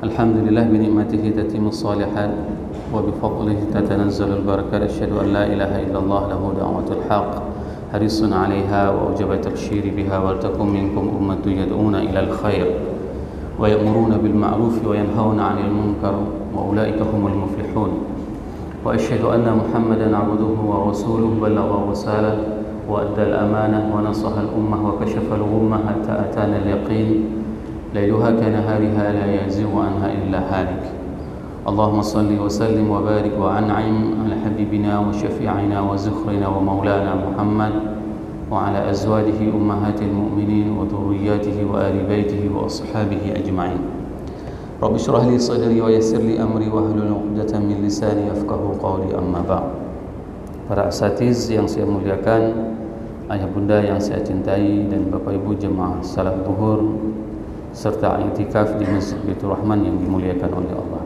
الحمد لله بنعمته تتم الصالحات وبفضله تتنزل البركات. أشهد أن لا إله إلا الله له دعوة الحق حريص عليها وأوجب التبشير بها ولتكن منكم أمة يدعون إلى الخير ويأمرون بالمعروف وينهون عن المنكر وأولئك هم المفلحون. وأشهد أن محمدا عبده ورسوله بلغ الرسالة وأدى الأمانة ونصح الأمة وكشف الغمة حتى أتانا اليقين ليلها كنهارها لا يزيغ عنها إلا هالك. اللهم صل وسلم وبارك وأنعم على حبيبنا وشفيعنا وزخرنا ومولانا محمد وعلى أزواجه أمهات المؤمنين وذرياته وآل بيته وأصحابه أجمعين. رب اشرح لي صدري ويسر لي أمري واحلل عقدة من لساني يفقهوا قولي أما بعد. Para asatiz yang saya muliakan, ayah bunda yang saya cintai, dan bapak ibu jemaah salat zuhur serta i'tikaf di Masjid Baitur Rahman yang dimuliakan oleh Allah.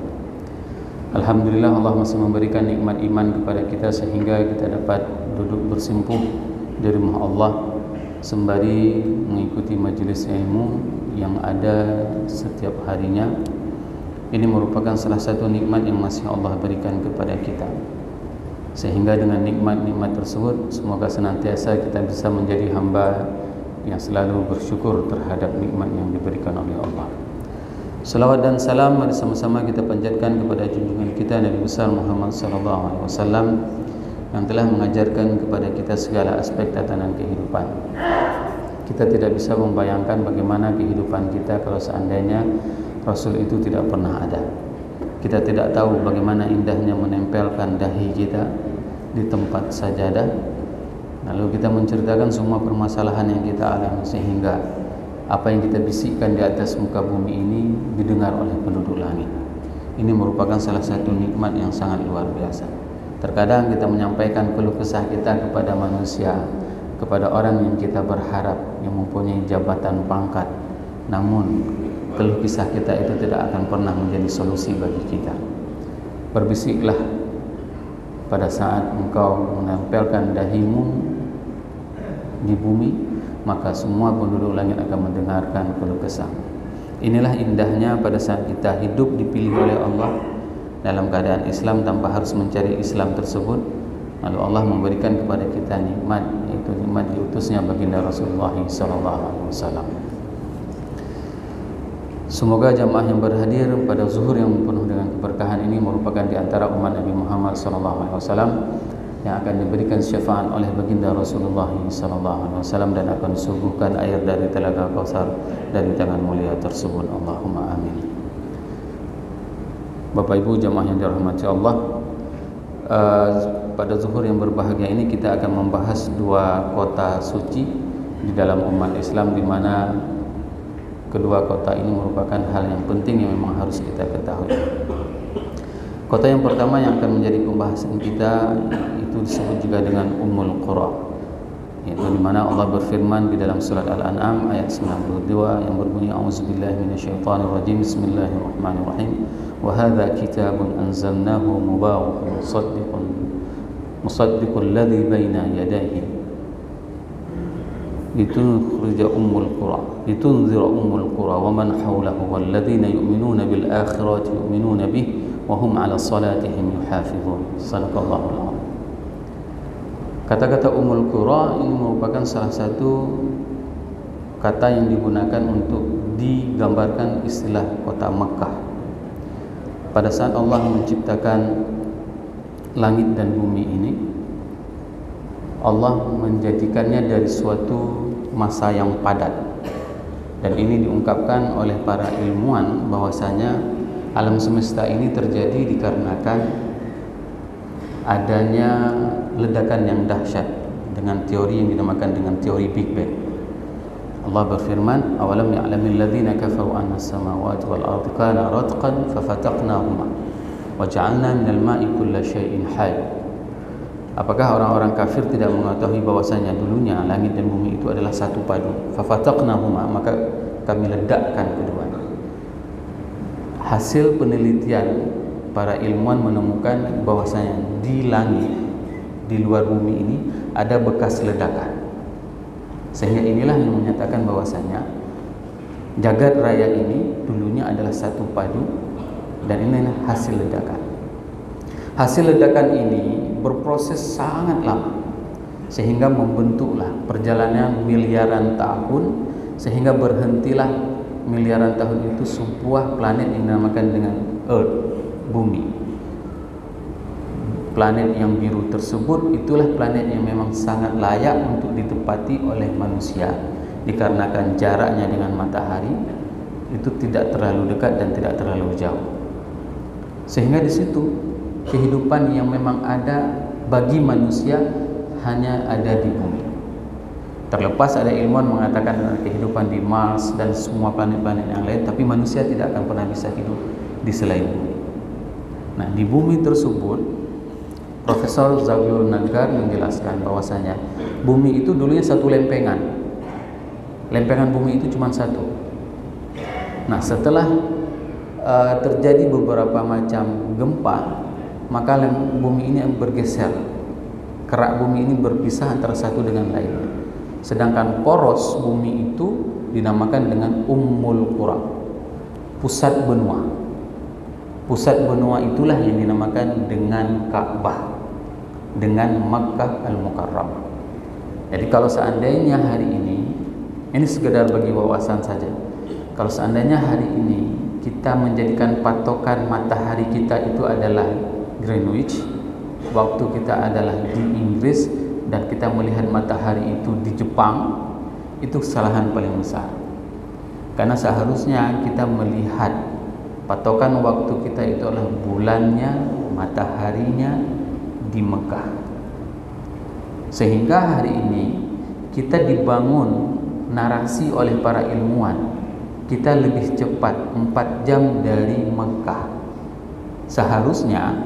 Alhamdulillah, Allah masih memberikan nikmat iman kepada kita sehingga kita dapat duduk bersimpuh di rumah Allah sembari mengikuti majelis ilmu yang ada setiap harinya. Ini merupakan salah satu nikmat yang masih Allah berikan kepada kita, sehingga dengan nikmat-nikmat tersebut semoga senantiasa kita bisa menjadi hamba yang selalu bersyukur terhadap nikmat yang diberikan oleh Allah. Salawat dan salam mari sama-sama kita panjatkan kepada junjungan kita Nabi besar Muhammad sallallahu alaihi wasallam yang telah mengajarkan kepada kita segala aspek tatanan kehidupan. Kita tidak bisa membayangkan bagaimana kehidupan kita kalau seandainya Rasul itu tidak pernah ada. Kita tidak tahu bagaimana indahnya menempelkan dahi kita di tempat sajadah, lalu kita menceritakan semua permasalahan yang kita alami sehingga apa yang kita bisikkan di atas muka bumi ini didengar oleh penduduk langit. Ini merupakan salah satu nikmat yang sangat luar biasa. Terkadang kita menyampaikan keluh kesah kita kepada manusia, kepada orang yang kita berharap yang mempunyai jabatan pangkat, namun keluh kisah kita itu tidak akan pernah menjadi solusi bagi kita. Berbisiklah pada saat engkau menempelkan dahimu di bumi, maka semua penduduk langit akan mendengarkan keluh kesah. Inilah indahnya pada saat kita hidup dipilih oleh Allah dalam keadaan Islam tanpa harus mencari Islam tersebut, lalu Allah memberikan kepada kita nikmat, yaitu nikmat diutusnya baginda Rasulullah SAW. Semoga jamaah yang berhadir pada zuhur yang penuh dengan keberkahan ini merupakan di antara umat Nabi Muhammad SAW yang akan diberikan syafaat oleh baginda Rasulullah SAW dan akan disuguhkan air dari telaga Kautsar dari tangan mulia tersebut. Allahumma amin. Bapak ibu jamaah yang dirahmati Allah, pada zuhur yang berbahagia ini kita akan membahas dua kota suci di dalam umat Islam, di mana kedua kota ini merupakan hal yang penting yang memang harus kita ketahui. Kota yang pertama yang akan menjadi pembahasan kita itu disebut juga dengan Ummul Qura, yaitu di mana Allah berfirman di dalam surat Al-An'am ayat 92 yang berbunyi A'udzubillahi minasyaitonirrajim, Bismillahirrahmanirrahim, wa hadza kitabun anzalnahu mubarakun musaddiqul ladzi baina yadayhi litunzira ummul qura wa man hawlahu walladzina yu'minuna bil akhirati yu'minuna bihi wa hum 'ala salatihim yuhafizun. Sadaqallahul azim. Kata-kata Ummul Qura ini merupakan salah satu kata yang digunakan untuk digambarkan istilah kota Makkah. Pada saat Allah menciptakan langit dan bumi ini, Allah menjadikannya dari suatu masa yang padat, dan ini diungkapkan oleh para ilmuwan bahwasanya alam semesta ini terjadi dikarenakan adanya ledakan yang dahsyat dengan teori yang dinamakan dengan teori Big Bang. Allah berfirman, awalam ya'lamil ladzina kafaru anna as-samawati wal ardi kana ratqan fafataqnahuma wa ja'alna minal ma'i kulla syai'in hayy. Apakah orang-orang kafir tidak mengetahui bahwasanya dulunya langit dan bumi itu adalah satu padu? Fafataqnahuma, maka kami ledakkan keduanya. Hasil penelitian para ilmuwan menemukan bahwasanya di langit, di luar bumi ini ada bekas ledakan, sehingga inilah yang menyatakan bahwasanya Jagat raya ini dulunya adalah satu padu, dan ini hasil ledakan. Hasil ledakan ini berproses sangat lama, sehingga membentuklah perjalanan miliaran tahun, sehingga berhentilah miliaran tahun itu sebuah planet yang dinamakan dengan Earth, bumi. Planet yang biru tersebut itulah planet yang memang sangat layak untuk ditempati oleh manusia, dikarenakan jaraknya dengan matahari itu tidak terlalu dekat dan tidak terlalu jauh. Sehingga di situ kehidupan yang memang ada bagi manusia hanya ada di bumi. Terlepas ada ilmuwan mengatakan ada kehidupan di Mars dan semua planet-planet yang lain, tapi manusia tidak akan pernah bisa hidup di selain bumi. Nah, di bumi tersebut Profesor Zaghlul Naggar menjelaskan bahwasanya bumi itu dulunya satu lempengan. Lempengan bumi itu cuma satu. Nah, setelah terjadi beberapa macam gempa, maka bumi ini bergeser. Kerak bumi ini berpisah antara satu dengan lain. Sedangkan poros bumi itu dinamakan dengan Ummul Qura, pusat benua. Pusat benua itulah yang dinamakan dengan Ka'bah, dengan Makkah Al-Mukarramah. Jadi kalau seandainya hari ini sekedar bagi wawasan saja. Kalau seandainya hari ini kita menjadikan patokan matahari kita itu adalah Greenwich, waktu kita adalah di Inggris, dan kita melihat matahari itu di Jepang, itu kesalahan paling besar. Karena seharusnya kita melihat patokan waktu kita itu adalah bulannya, mataharinya di Mekah. Sehingga hari ini kita dibangun narasi oleh para ilmuwan, kita lebih cepat 4 jam dari Mekah. Seharusnya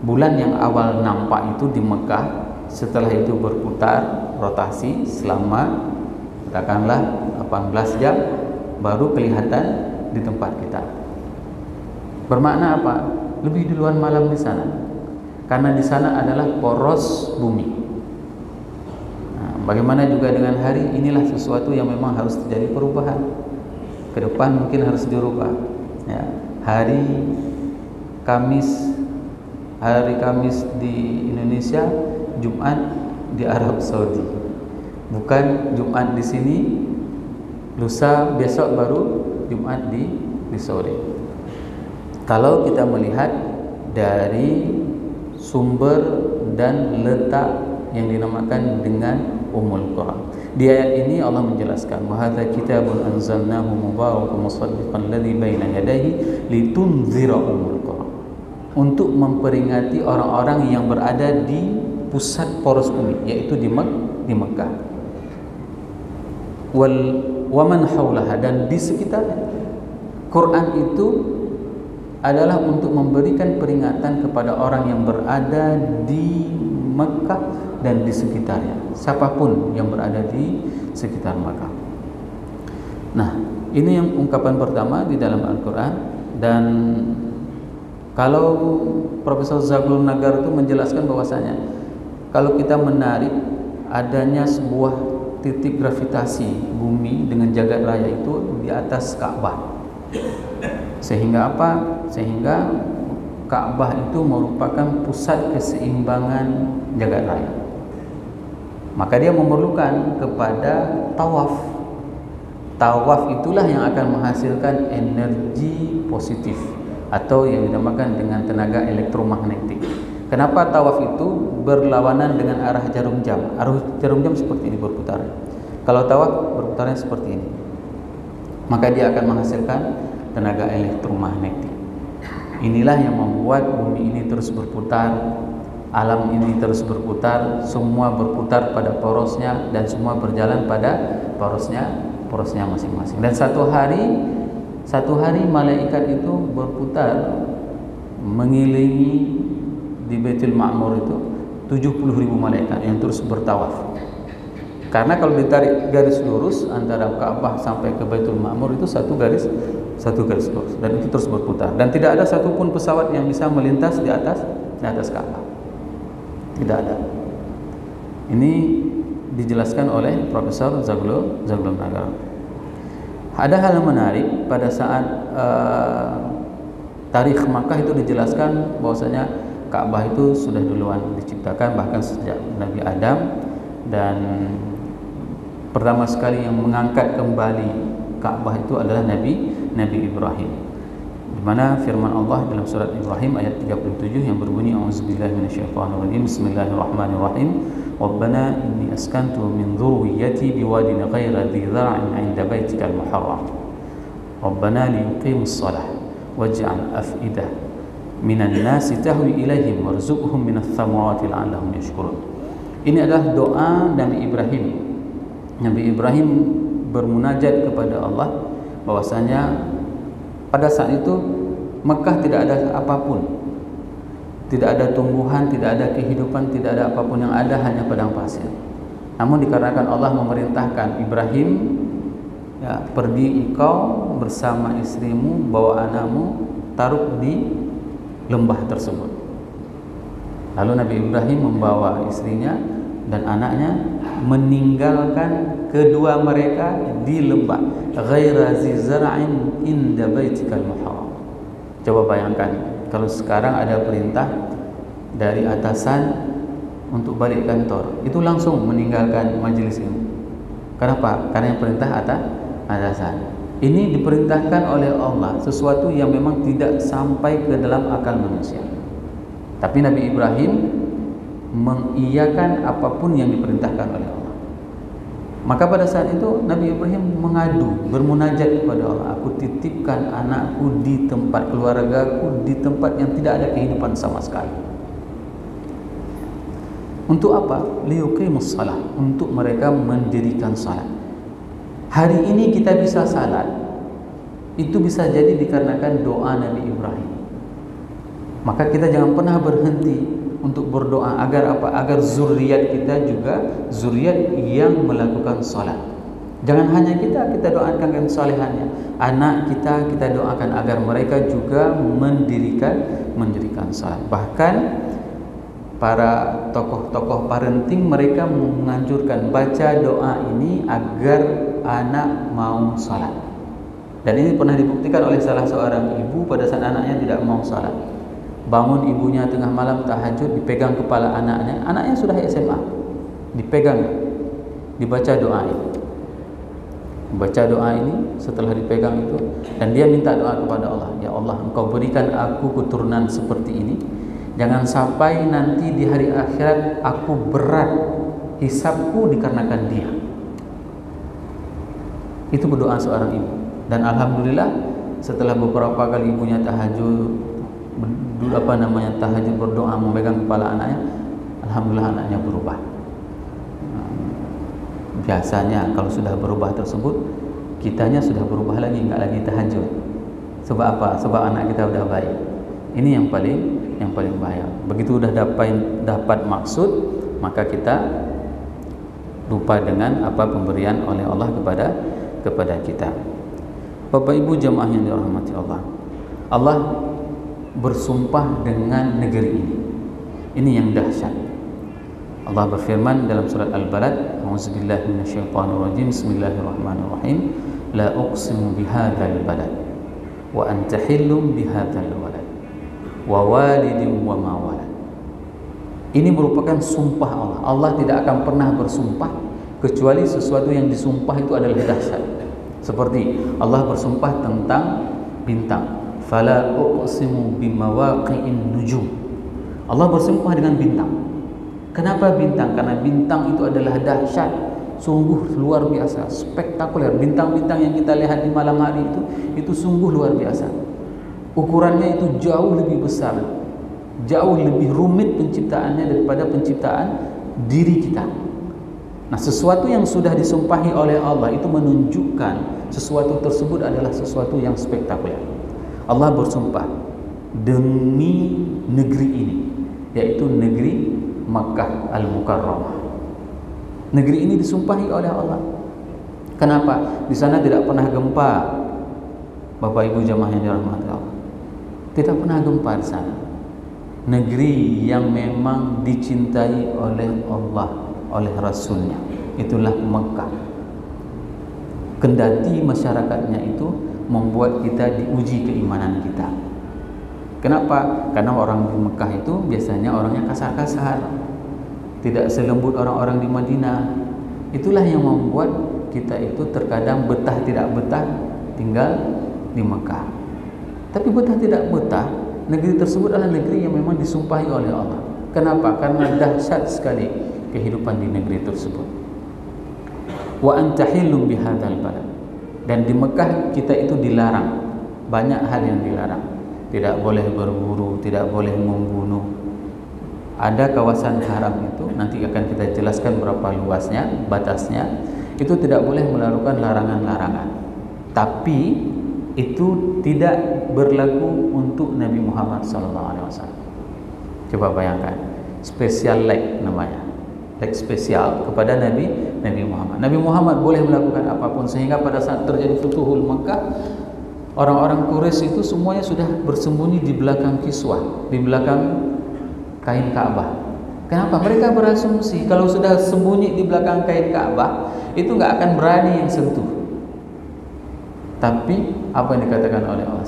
bulan yang awal nampak itu di Mekah, setelah itu berputar rotasi selama katakanlah 18 jam baru kelihatan di tempat kita. Bermakna apa? Lebih duluan malam di sana, karena di sana adalah poros bumi. Nah, bagaimana juga dengan hari, inilah sesuatu yang memang harus terjadi perubahan. Ke depan mungkin harus dirubah. Ya, hari Kamis di Indonesia, Jumat di Arab Saudi. Bukan Jumat di sini, lusa besok baru Jumat di Saudi. Kalau kita melihat dari sumber dan letak yang dinamakan dengan Ummul Qura. Di ayat ini Allah menjelaskan, "Wa hadza kitabun anzalnahu mubarakun musaddiqan alladzi baina yadayhi litunzira ummul qura." Untuk memperingati orang-orang yang berada di pusat poros bumi, yaitu di Mekah. Wa man haulaha, dan di sekitarnya. Quran itu adalah untuk memberikan peringatan kepada orang yang berada di Mekah dan di sekitarnya, siapapun yang berada di sekitar Mekah. Nah, ini yang ungkapan pertama di dalam Al-Quran. Dan kalau Profesor Zaghlul Naggar itu menjelaskan bahwasanya kalau kita menarik adanya sebuah titik gravitasi bumi dengan jagat raya itu di atas Ka'bah. Sehingga apa? Sehingga Ka'bah itu merupakan pusat keseimbangan jagat raya. Maka dia memerlukan kepada tawaf. Tawaf itulah yang akan menghasilkan energi positif atau yang dinamakan dengan tenaga elektromagnetik. Kenapa tawaf itu berlawanan dengan arah jarum jam? Arah jarum jam seperti ini berputar. Kalau tawaf berputarnya seperti ini, maka dia akan menghasilkan tenaga elektromagnetik. Inilah yang membuat bumi ini terus berputar, alam ini terus berputar, semua berputar pada porosnya dan semua berjalan pada porosnya masing-masing. Dan satu hari malaikat itu berputar mengelilingi di Baitul Ma'mur itu 70.000 malaikat yang terus bertawaf. Karena kalau ditarik garis lurus antara Ka'bah sampai ke Baitul Ma'mur itu satu garis lurus, dan itu terus berputar, dan tidak ada satupun pesawat yang bisa melintas di atas Ka'bah. Tidak ada. Ini dijelaskan oleh Profesor Zaghlul Naggar. Ada hal yang menarik pada saat tarikh Makkah itu dijelaskan bahwasanya Ka'bah itu sudah duluan diciptakan bahkan sejak Nabi Adam, dan pertama sekali yang mengangkat kembali Ka'bah itu adalah Nabi Ibrahim, di mana firman Allah dalam surat Ibrahim ayat 37 yang berbunyi a'udzubillahi minasyaitonirrajim bismillahirrahmanirrahim rabbana inni askantu min dzurriyyati biwadin ghairi dzi zar'in 'inda baitikal muharram rabbana liyuqimus shalah waj'al af'idah minan nasi tahwi ilaihim warzuqhum minats thamarati la'allahum yashkurun. Ini adalah doa Nabi Ibrahim. Nabi Ibrahim bermunajat kepada Allah bahwasanya pada saat itu Mekah tidak ada apapun, tidak ada tumbuhan, tidak ada kehidupan, tidak ada apapun, yang ada hanya padang pasir. Namun dikarenakan Allah memerintahkan Ibrahim, ya, pergi engkau bersama istrimu, bawa anakmu, taruh di lembah tersebut. Lalu Nabi Ibrahim membawa istrinya dan anaknya, meninggalkan kedua mereka di lembah ghaira zi zar'in inda baitikal muharram. Coba bayangkan kalau sekarang ada perintah dari atasan untuk balik kantor, itu langsung meninggalkan majelis ini. Kenapa? Karena yang perintah atasan. Ini diperintahkan oleh Allah, sesuatu yang memang tidak sampai ke dalam akal manusia. Tapi Nabi Ibrahim mengiyakan apapun yang diperintahkan oleh Allah. Maka pada saat itu Nabi Ibrahim mengadu, bermunajat kepada Allah, aku titipkan anakku di tempat keluargaku, di tempat yang tidak ada kehidupan sama sekali. Untuk apa? Liyuqimus shalah, untuk mereka mendirikan salat. Hari ini kita bisa salat, itu bisa jadi dikarenakan doa Nabi Ibrahim. Maka kita jangan pernah berhenti untuk berdoa agar apa? Agar zuriat kita juga zuriat yang melakukan salat. Jangan hanya kita doakan kesolehannya, anak kita doakan agar mereka juga mendirikan salat. Bahkan para tokoh-tokoh parenting mereka menganjurkan baca doa ini agar anak mau salat. Dan ini pernah dibuktikan oleh salah seorang ibu pada saat anaknya tidak mau salat. Bangun ibunya tengah malam tahajud, dipegang kepala anaknya sudah SMA, dipegang, dibaca doa ini. Baca doa ini, setelah dipegang itu, dan dia minta doa kepada Allah, ya Allah, engkau berikan aku keturunan seperti ini, jangan sampai nanti di hari akhirat aku berat hisabku dikarenakan dia. Itu berdoa seorang ibu. Dan alhamdulillah setelah beberapa kali ibunya tahajud berdoa memegang kepala anaknya, alhamdulillah anaknya berubah. Biasanya kalau sudah berubah tersebut, kitanya sudah berubah lagi, enggak lagi tahajud. Sebab apa? Sebab anak kita sudah baik. Ini yang paling bahaya. Begitu sudah dapat maksud, maka kita lupa dengan apa pemberian oleh Allah kepada kita. Bapak Ibu jamaah yang dirahmati Allah, Allah bersumpah dengan negeri ini. Ini yang dahsyat. Allah berfirman dalam surat Al-Balad, a'udzubillahi minasyaitonirrajim, bismillahirrahmanirrahim, la uqsimu bihadzal balad wa anta hillum bihadzal walad wa walidin wa ma walad. Ini merupakan sumpah Allah. Allah tidak akan pernah bersumpah kecuali sesuatu yang disumpah itu adalah dahsyat. Seperti Allah bersumpah tentang bintang, fala uqsimu bimawaqi'in nujum. Allah bersumpah dengan bintang. Kenapa bintang? Karena bintang itu adalah dahsyat, sungguh luar biasa, spektakuler. Bintang-bintang yang kita lihat di malam hari itu sungguh luar biasa. Ukurannya itu jauh lebih besar, jauh lebih rumit penciptaannya daripada penciptaan diri kita. Nah, sesuatu yang sudah disumpahi oleh Allah itu menunjukkan sesuatu tersebut adalah sesuatu yang spektakuler. Allah bersumpah demi negeri ini, yaitu negeri Makkah Al-Mukarramah. Negeri ini disumpahi oleh Allah. Kenapa? Di sana tidak pernah gempa. Bapak Ibu jamaah yang dirahmati Allah, tidak pernah gempa di sana. Negeri yang memang dicintai oleh Allah, oleh Rasulnya, itulah Makkah. kendati masyarakatnya itu membuat kita diuji keimanan kita. Kenapa? Karena orang di Mekah itu biasanya orangnya kasar-kasar, tidak selembut orang-orang di Madinah. Itulah yang membuat kita itu terkadang betah tidak betah tinggal di Mekah. Tapi betah tidak betah, negeri tersebut adalah negeri yang memang disumpahi oleh Allah. Kenapa? Karena dahsyat sekali kehidupan di negeri tersebut. Wa anta hillum bihadzal balad. Dan di Mekah kita itu dilarang, banyak hal yang dilarang. Tidak boleh berburu, tidak boleh membunuh. Ada kawasan haram itu, nanti akan kita jelaskan berapa luasnya, batasnya. Itu tidak boleh melakukan larangan-larangan. Tapi itu tidak berlaku untuk Nabi Muhammad SAW. Coba bayangkan, special leg namanya, leg spesial kepada Nabi Muhammad. Nabi Muhammad boleh melakukan apapun, sehingga pada saat terjadi Futuhul Makkah, orang-orang Quraisy itu semuanya sudah bersembunyi di belakang kiswah, di belakang kain Ka'bah. Kenapa? Mereka berasumsi kalau sudah sembunyi di belakang kain Ka'bah, itu nggak akan berani yang sentuh. Tapi apa yang dikatakan oleh Allah,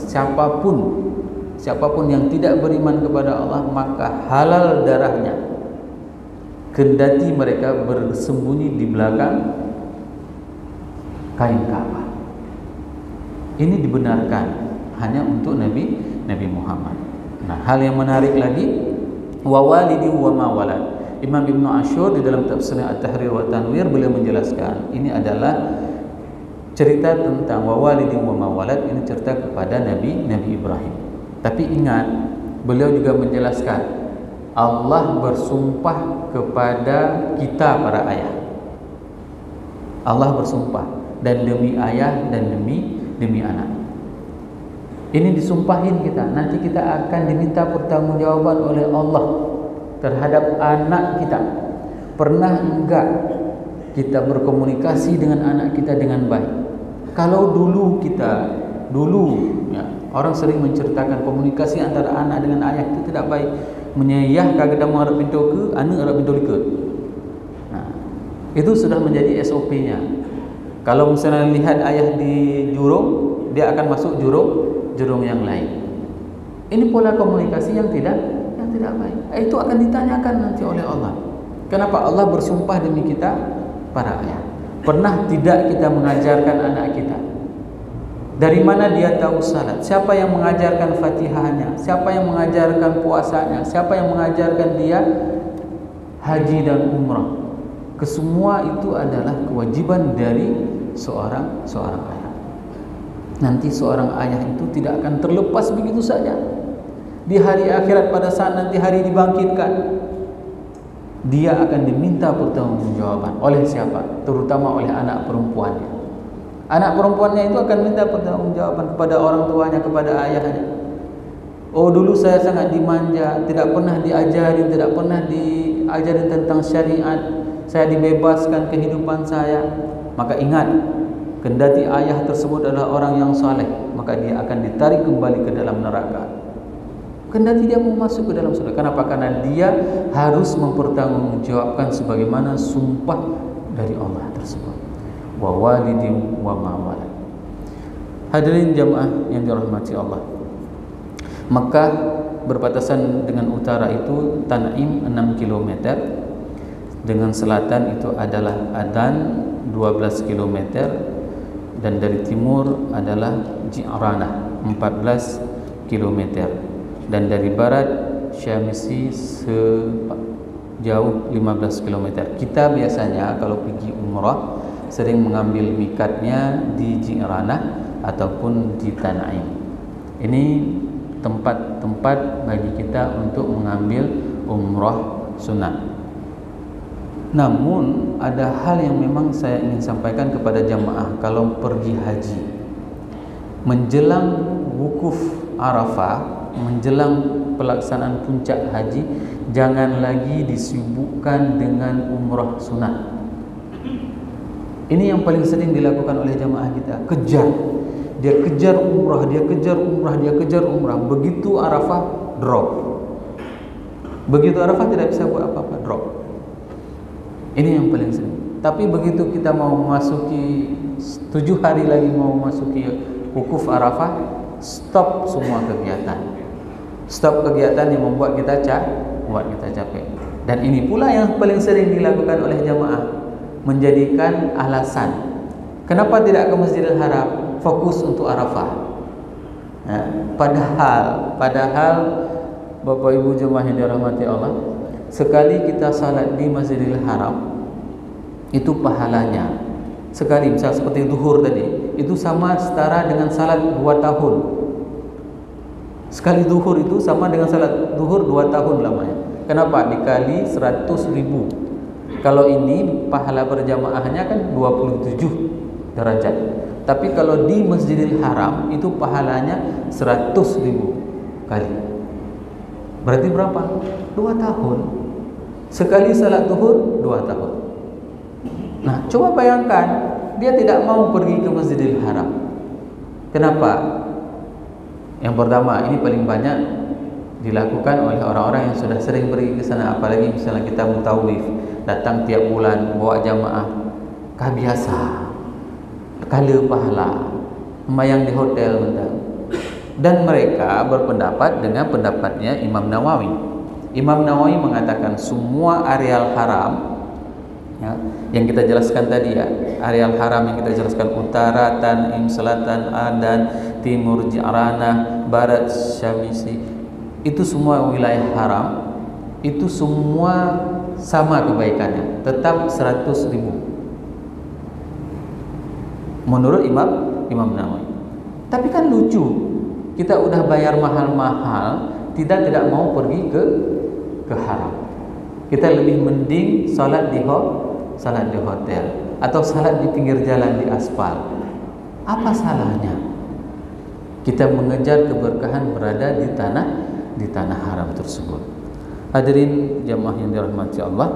siapapun yang tidak beriman kepada Allah, maka halal darahnya, kendati mereka bersembunyi di belakang kain Ka'bah. Ini dibenarkan hanya untuk Nabi Muhammad. Nah, hal yang menarik lagi, wa walidi wa ma walad. Imam Ibnu Ashur di dalam tafsir At-Tahrir wa Tanwir beliau menjelaskan, ini adalah cerita tentang wa walidi wa ma walad, ini cerita kepada Nabi Ibrahim. Tapi ingat, beliau juga menjelaskan Allah bersumpah kepada kita para ayah. Allah bersumpah, dan demi ayah dan demi anak. Ini disumpahin kita. Nanti kita akan diminta pertanggungjawaban oleh Allah terhadap anak kita. Pernah enggak kita berkomunikasi dengan anak kita dengan baik? Kalau dulu ya, orang sering menceritakan komunikasi antara anak dengan ayah itu tidak baik. Menyayah kagak harap pintu ke, anak harap pintu likut. Nah, itu sudah menjadi SOP-nya. Kalau misalnya lihat ayah di jurung, dia akan masuk jurung yang lain. Ini pola komunikasi yang tidak baik. Itu akan ditanyakan nanti oleh Allah. Kenapa Allah bersumpah demi kita para ayah? Pernah tidak kita mengajarkan anak kita? Dari mana dia tahu salat? Siapa yang mengajarkan Fatihahnya? Siapa yang mengajarkan puasanya? Siapa yang mengajarkan dia haji dan umrah? Kesemua itu adalah kewajiban dari seorang ayah. Nanti seorang ayah itu tidak akan terlepas begitu saja. Di hari akhirat, pada saat nanti hari dibangkitkan, dia akan diminta pertanggungjawaban oleh siapa? Terutama oleh anak perempuannya. Anak perempuannya itu akan minta pertanggungjawaban kepada orang tuanya, kepada ayahnya. Oh, dulu saya sangat dimanja, tidak pernah diajarin tentang syariat. Saya dibebaskan kehidupan saya. Maka ingat, kendati ayah tersebut adalah orang yang saleh, maka dia akan ditarik kembali ke dalam neraka. Kendati dia mau masuk ke dalam surga. Kenapa? Karena dia harus mempertanggungjawabkan sebagaimana sumpah dari Allah tersebut. Wa walidin wa ma walad. Hadirin jamaah yang dirahmati Allah, Mekah berbatasan dengan utara itu Tan'im 6 km, dengan selatan itu adalah Adan 12 km, dan dari timur adalah Ji'ranah 14 km, dan dari barat Syamsi sejauh 15 km. Kita biasanya kalau pergi umrah sering mengambil mikatnya di Ji'ranah ataupun di Tan'im. Ini tempat-tempat bagi kita untuk mengambil umrah sunnah. Namun ada hal yang memang saya ingin sampaikan kepada jamaah kalau pergi haji. Menjelang wukuf Arafah, menjelang pelaksanaan puncak haji, jangan lagi disibukkan dengan umrah sunnah. Ini yang paling sering dilakukan oleh jamaah kita. Dia kejar umrah. Begitu Arafah, drop. Begitu Arafah tidak bisa buat apa-apa, drop. Ini yang paling sering. Tapi begitu kita mau memasuki 7 hari lagi mau memasuki wukuf Arafah, stop semua kegiatan. Stop kegiatan yang membuat kita capek. Dan ini pula yang paling sering dilakukan oleh jamaah, menjadikan alasan kenapa tidak ke Masjidil Haram, fokus untuk Arafah. Ya, padahal Bapak Ibu jemaah yang dirahmati Allah, sekali kita salat di Masjidil Haram itu pahalanya sekali, misal seperti zuhur tadi, itu sama setara dengan salat 2 tahun. Sekali zuhur itu sama dengan salat zuhur 2 tahun lamanya. Kenapa? Dikali 100.000. Kalau ini pahala berjamaahnya kan 27 derajat. Tapi kalau di Masjidil Haram itu pahalanya 100.000 kali. Berarti berapa? 2 tahun. Sekali salat zuhur 2 tahun. Nah, coba bayangkan, dia tidak mau pergi ke Masjidil Haram. Kenapa? Yang pertama, ini paling banyak dilakukan oleh orang-orang yang sudah sering pergi ke sana. Apalagi misalnya kita mutawif, datang tiap bulan bawa jamaah, biasa, kala pahala, sembahyang di hotel bentar. Dan mereka berpendapat dengan pendapatnya Imam Nawawi. Imam Nawawi mengatakan semua areal haram, ya, yang kita jelaskan tadi, ya, areal haram yang kita jelaskan, utara Tan'im, selatan Adan, timur Ji'ranah, barat Syamisi, itu semua wilayah haram, itu semua sama kebaikannya, tetap 100.000 menurut Imam Nawawi. Tapi kan lucu, kita udah bayar mahal-mahal, tidak mau pergi ke haram. Kita lebih mending salat di hotel atau salat di pinggir jalan di aspal. Apa salahnya? Kita mengejar keberkahan berada di tanah haram tersebut. Hadirin jamaah yang dirahmati Allah,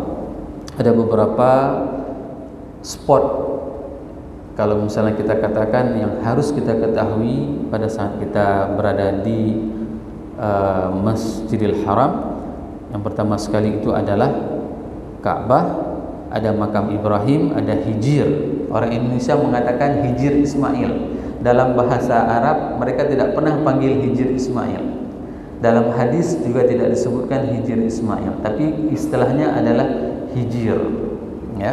ada beberapa spot, kalau misalnya kita katakan, yang harus kita ketahui pada saat kita berada di Masjidil Haram. Yang pertama sekali itu adalah Ka'bah, ada makam Ibrahim, ada Hijir. Orang Indonesia mengatakan Hijir Ismail. Dalam bahasa Arab mereka tidak pernah panggil Hijir Ismail. Dalam hadis juga tidak disebutkan Hijir Ismail, tapi istilahnya adalah Hijir, ya.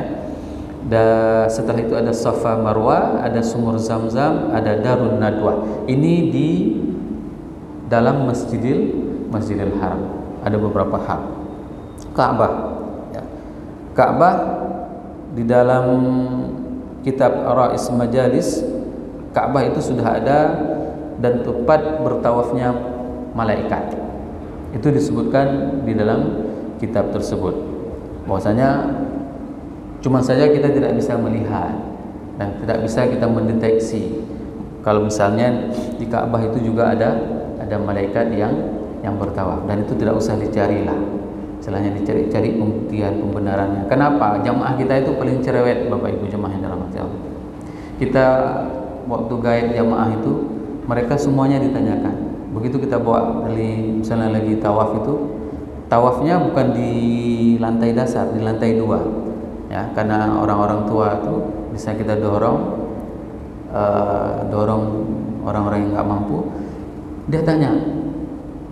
Dan setelah itu ada Safa Marwah, ada Sumur Zamzam, ada Darun Nadwah. Ini di dalam Masjidil Haram. Ada beberapa hal. Ka'bah, ya. Ka'bah di dalam kitab Rais Majalis, Ka'bah itu sudah ada dan tempat bertawafnya malaikat. Itu disebutkan di dalam kitab tersebut. Bahwasanya cuma saja kita tidak bisa melihat dan tidak bisa kita mendeteksi. Kalau misalnya di Ka'bah itu juga ada malaikat yang bertawaf, dan itu tidak usah dicarilah. Selainnya dicari pembuktian pembenarannya. Kenapa? Jamaah kita itu paling cerewet, Bapak Ibu jamaah yang dirahmati Allah. Kita waktu guide jamaah itu, mereka semuanya ditanyakan. Begitu kita bawa dari misalnya lagi tawaf itu, tawafnya bukan di lantai dasar, di lantai 2. Ya, karena orang-orang tua itu bisa kita dorong orang-orang yang nggak mampu. Dia tanya,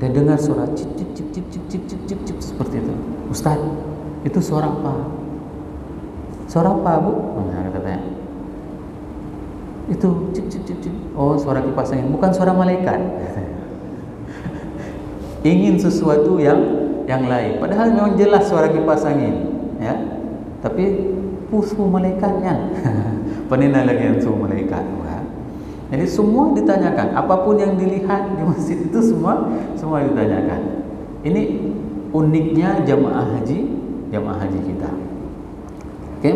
dia dengar suara cip cip cip cip cip cip cip cip cip seperti itu. Ustaz, itu suara apa? Suara apa, Bu? Nah, kata tanya. Itu cip cip cip cip. Oh, suara kipas angin, bukan suara malaikat. Ingin sesuatu yang lain. Padahal memang jelas suara kipas angin, ya. Tapi pusu malaikatnya. Penina lagi yang suhu malaikat. Jadi semua ditanyakan, apapun yang dilihat di masjid itu semua ditanyakan. Ini uniknya jamaah haji kita. Oke.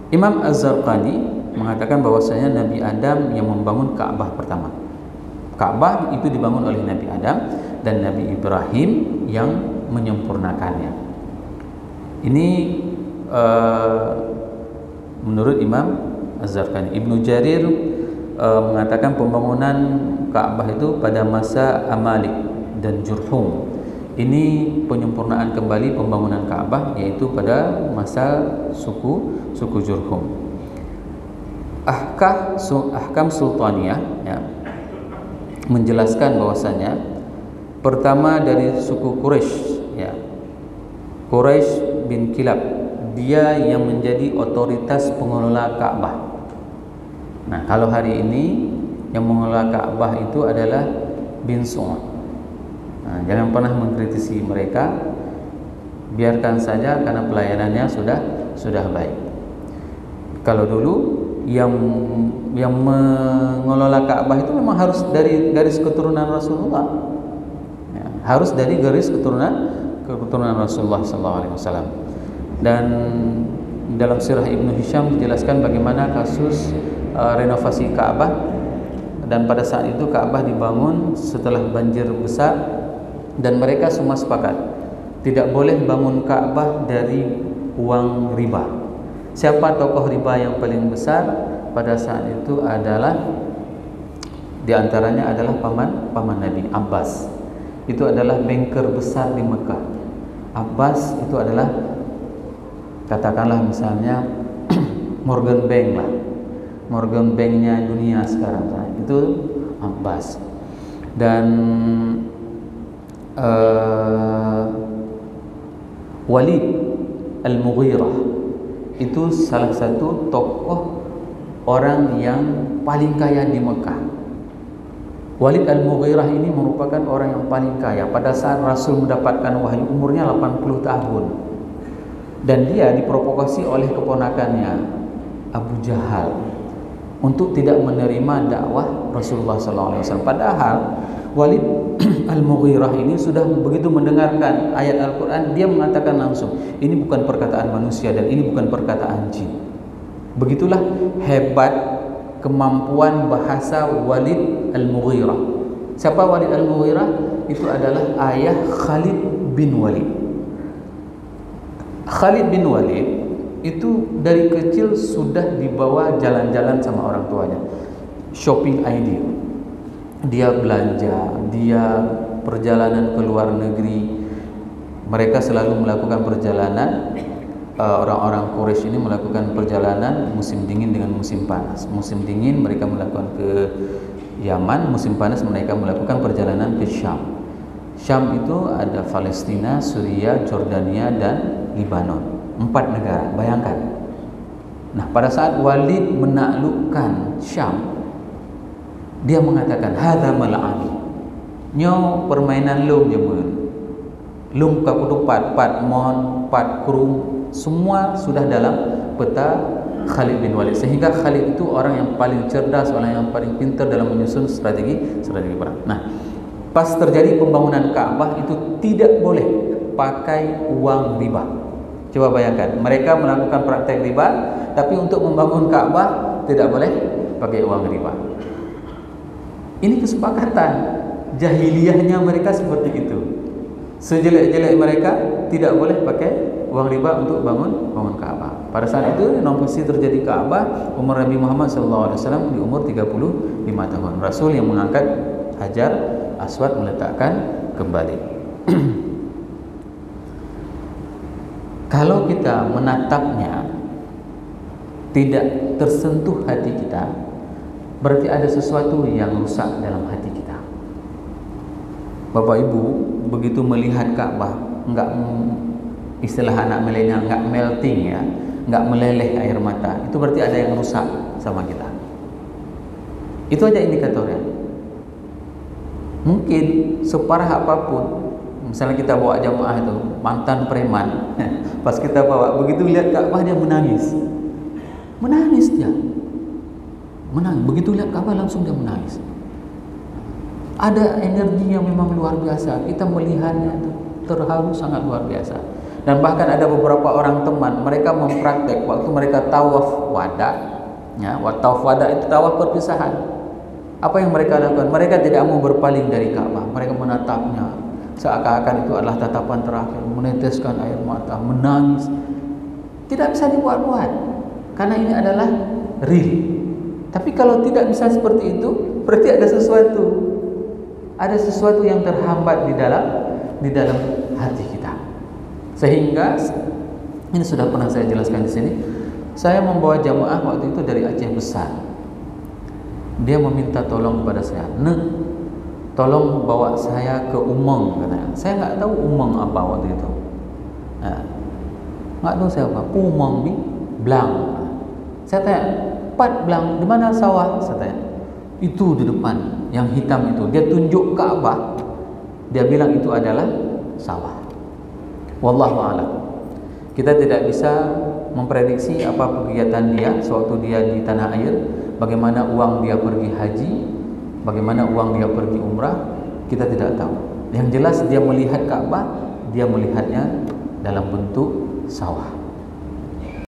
Imam Az-Zarqani mengatakan bahwasanya Nabi Adam yang membangun Ka'bah pertama. Ka'bah itu dibangun oleh Nabi Adam dan Nabi Ibrahim yang menyempurnakannya. Ini menurut Imam Az-Zarqani. Ibnu Jarir mengatakan pembangunan Ka'bah itu pada masa Amalik dan Jurhum. Ini penyempurnaan kembali pembangunan Ka'bah, yaitu pada masa suku Jurhum. Ahkam sultaniyah ya, menjelaskan bahwasanya pertama dari suku Quraisy ya, Quraisy bin Kilab, dia yang menjadi otoritas pengelola Ka'bah. Nah, kalau hari ini yang mengelola Ka'bah itu adalah bin Su'ud. Nah, jangan pernah mengkritisi mereka, biarkan saja karena pelayanannya sudah baik. Kalau dulu yang mengelola Ka'bah itu memang harus dari garis keturunan Rasulullah, ya, harus dari garis keturunan Rasulullah SAW. Dan dalam sirah Ibnu Hisham dijelaskan bagaimana kasus renovasi Ka'bah, dan pada saat itu Ka'bah dibangun setelah banjir besar, dan mereka semua sepakat tidak boleh bangun Ka'bah dari uang riba. Siapa tokoh riba yang paling besar pada saat itu adalah, diantaranya adalah paman Nabi, Abbas. Itu adalah banker besar di Mekah. Abbas itu adalah, katakanlah misalnya Morgan Bank lah, Morgan Banknya dunia sekarang, itu Abbas. Dan Walid Al-Mughirah itu salah satu tokoh orang yang paling kaya di Mekah. Walid Al-Mughirah ini merupakan orang yang paling kaya. Pada saat Rasul mendapatkan wahyu, umurnya 80 tahun. Dan dia diprovokasi oleh keponakannya Abu Jahal untuk tidak menerima dakwah Rasulullah SAW. Padahal Walid Al-Mughirah ini sudah begitu mendengarkan ayat Al-Quran, dia mengatakan langsung, ini bukan perkataan manusia dan ini bukan perkataan jin. Begitulah hebat kemampuan bahasa Walid Al-Mughirah. Siapa Walid Al-Mughirah? Itu adalah ayah Khalid bin Walid. Khalid bin Walid itu dari kecil sudah dibawa jalan-jalan sama orang tuanya, shopping idea. Dia belanja, dia perjalanan ke luar negeri. Mereka selalu melakukan perjalanan, orang-orang Quraisy ini melakukan perjalanan musim dingin dengan musim panas. Musim dingin mereka melakukan ke Yaman, musim panas mereka melakukan perjalanan ke Syam. Syam itu ada Palestina, Suriah, Jordania, dan Lebanon. 4 negara, bayangkan. Nah, pada saat Walid menaklukkan Syam, dia mengatakan, hadza mal'ani. Nyo permainan lung jemun. Lung kaputupat, pat mon, pat krum, semua sudah dalam peta Khalid bin Walid. Sehingga Khalid itu orang yang paling cerdas, orang yang paling pintar dalam menyusun strategi perang. Nah, pas terjadi pembangunan Ka'bah itu tidak boleh pakai uang riba. Coba bayangkan, mereka melakukan praktek riba, tapi untuk membangun Ka'bah tidak boleh pakai uang riba. Ini kesepakatan jahiliyahnya mereka seperti itu. Sejelek-jelek mereka tidak boleh pakai uang riba untuk bangun Ka'bah. Pada saat itu renovasi terjadi Ka'bah, umur Nabi Muhammad SAW di umur 35 tahun. Rasul yang mengangkat Hajar Aswad, meletakkan kembali. Kalau kita menatapnya tidak tersentuh hati kita, berarti ada sesuatu yang rusak dalam hati kita. Bapak Ibu begitu melihat Ka'bah, enggak, istilah anak milenial, enggak melting ya, enggak meleleh air mata, itu berarti ada yang rusak sama kita. Itu aja indikatornya. Mungkin separah apapun, misalnya kita bawa jamaah itu mantan preman, pas kita bawa, begitu lihat Ka'bah dia menangis dia. Menangis. Begitu lihat Ka'bah langsung dia menangis. Ada energi yang memang luar biasa. Kita melihatnya itu terharu sangat luar biasa. Dan bahkan ada beberapa orang teman, mereka mempraktek waktu mereka tawaf wada, ya, tawaf wada itu tawaf perpisahan. Apa yang mereka lakukan? Mereka tidak mau berpaling dari Ka'bah. Mereka menatapnya seakan-akan itu adalah tatapan terakhir, meneteskan air mata, menangis. Tidak bisa dibuat-buat, karena ini adalah real. Tapi kalau tidak bisa seperti itu, berarti ada sesuatu yang terhambat di dalam hati kita. Sehingga ini sudah pernah saya jelaskan di sini. Saya membawa jamaah waktu itu dari Aceh Besar. Dia meminta tolong kepada saya, tolong bawa saya ke Umeng, katanya. Saya nggak tahu Umeng apa waktu itu. Nggak tahu saya apa. Umeng bi Blang. Saya tanya, Pat Blang, di mana sawah? Saya tanya. Itu di depan, yang hitam itu. Dia tunjuk Ka'bah. Dia bilang itu adalah sawah. Wallahu a'lam. Kita tidak bisa memprediksi apa kegiatan dia sewaktu dia di tanah air, bagaimana uang dia pergi haji, bagaimana uang dia pergi umrah, kita tidak tahu. Yang jelas dia melihat Ka'bah, dia melihatnya dalam bentuk sawah.